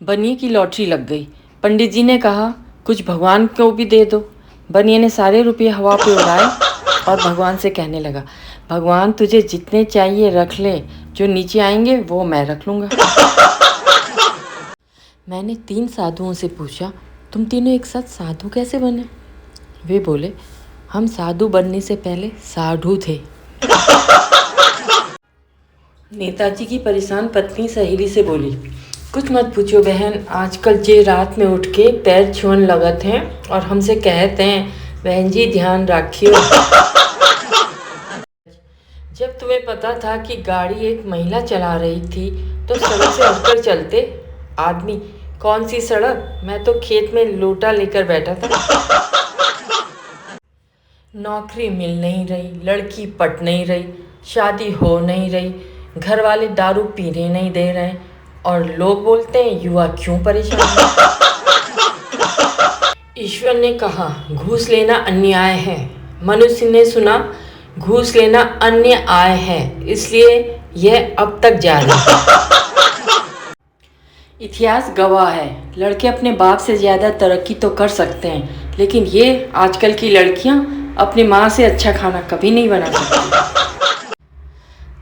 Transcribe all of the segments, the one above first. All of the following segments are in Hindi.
बनिए की लॉटरी लग गई। पंडित जी ने कहा कुछ भगवान को भी दे दो। बनिए ने सारे रुपये हवा पे उड़ाए और भगवान से कहने लगा, भगवान तुझे जितने चाहिए रख ले, जो नीचे आएंगे वो मैं रख लूँगा। मैंने 3 साधुओं से पूछा, तुम तीनों एक साथ साधु कैसे बने? वे बोले, हम साधु बनने से पहले साधु थे। नेताजी की परेशान पत्नी सहेली से बोली, कुछ मत पूछो बहन, आजकल जे रात में उठ के पैर छुअन लगत हैं और हमसे कहते हैं बहन जी ध्यान रखियो। जब तुम्हें पता था कि गाड़ी एक महिला चला रही थी तो सड़क से हटकर चलते। आदमी, कौन सी सड़क, मैं तो खेत में लोटा लेकर बैठा था। नौकरी मिल नहीं रही, लड़की पट नहीं रही, शादी हो नहीं रही, घर वाले दारू पीने नहीं दे रहे और लोग बोलते हैं युवा क्यों परेशान है। ईश्वर ने कहा घूस लेना अन्याय है। मनुष्य ने सुना घूस लेना अन्याय है, इसलिए यह अब तक जारी है। इतिहास गवाह है, लड़के अपने बाप से ज़्यादा तरक्की तो कर सकते हैं, लेकिन ये आजकल की लड़कियां अपनी माँ से अच्छा खाना कभी नहीं बना सकती।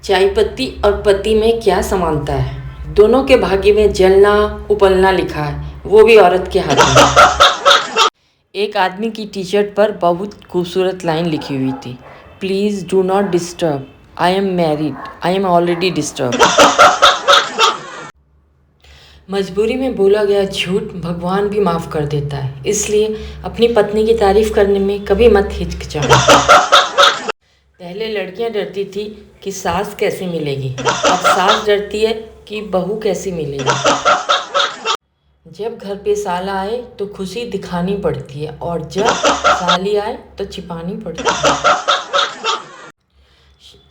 चाय पत्ती और पति में क्या समानता है? दोनों के भाग्य में जलना उपलना लिखा है, वो भी औरत के हाथ में। एक आदमी की टी शर्ट पर बहुत खूबसूरत लाइन लिखी हुई थी, please do not disturb, I am married, I am already disturb. मजबूरी में बोला गया झूठ भगवान भी माफ़ कर देता है, इसलिए अपनी पत्नी की तारीफ करने में कभी मत हिचकिचाओ। पहले लड़कियां डरती थी कि सास कैसे मिलेगी, अब सास डरती है कि बहू कैसी मिलेगी। जब घर पे साला आए तो खुशी दिखानी पड़ती है और जब साली आए तो छिपानी पड़ती है।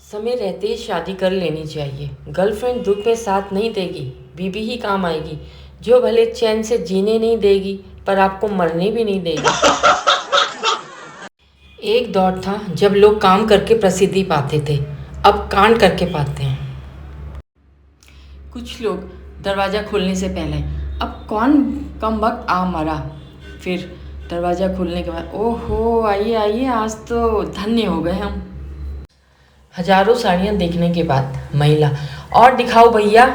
समय रहते ही शादी कर लेनी चाहिए। गर्लफ्रेंड दुख में साथ नहीं देगी, बीबी ही काम आएगी, जो भले चैन से जीने नहीं देगी पर आपको मरने भी नहीं देगी। एक दौर था जब लोग काम करके प्रसिद्धि पाते थे, अब कांड करके पाते हैं। कुछ लोग दरवाज़ा खोलने से पहले अब कौन कम वक्त आ मरा, फिर दरवाज़ा खोलने के बाद ओहो आइए आइए आज तो धन्य हो गए हम। हजारों साड़ियाँ देखने के बाद महिला, और दिखाओ भैया।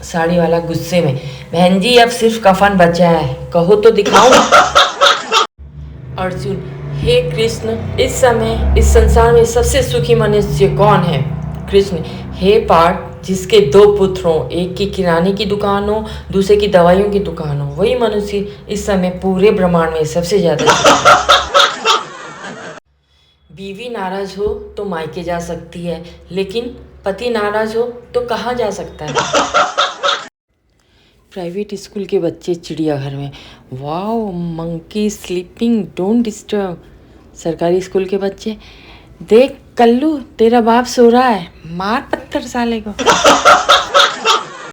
साड़ी वाला गुस्से में, बहन जी अब सिर्फ कफन बचा है, कहो तो दिखाऊं। अर्जुन, हे कृष्ण, इस समय इस संसार में सबसे सुखी मनुष्य कौन है? कृष्ण, हे पार्थ, जिसके 2 पुत्र हों, एक की किराने की दुकान हो, दूसरे की दवाइयों की दुकान हो, वही मनुष्य इस समय पूरे ब्रह्मांड में सबसे ज़्यादा सुखी है। बीवी नाराज हो तो मायके जा सकती है, लेकिन पति नाराज हो तो कहाँ जा सकता है? प्राइवेट स्कूल के बच्चे चिड़ियाघर में, wow monkey sleeping don't disturb. सरकारी स्कूल के बच्चे, देख कल्लू तेरा बाप सो रहा है, मार पत्थर साले को।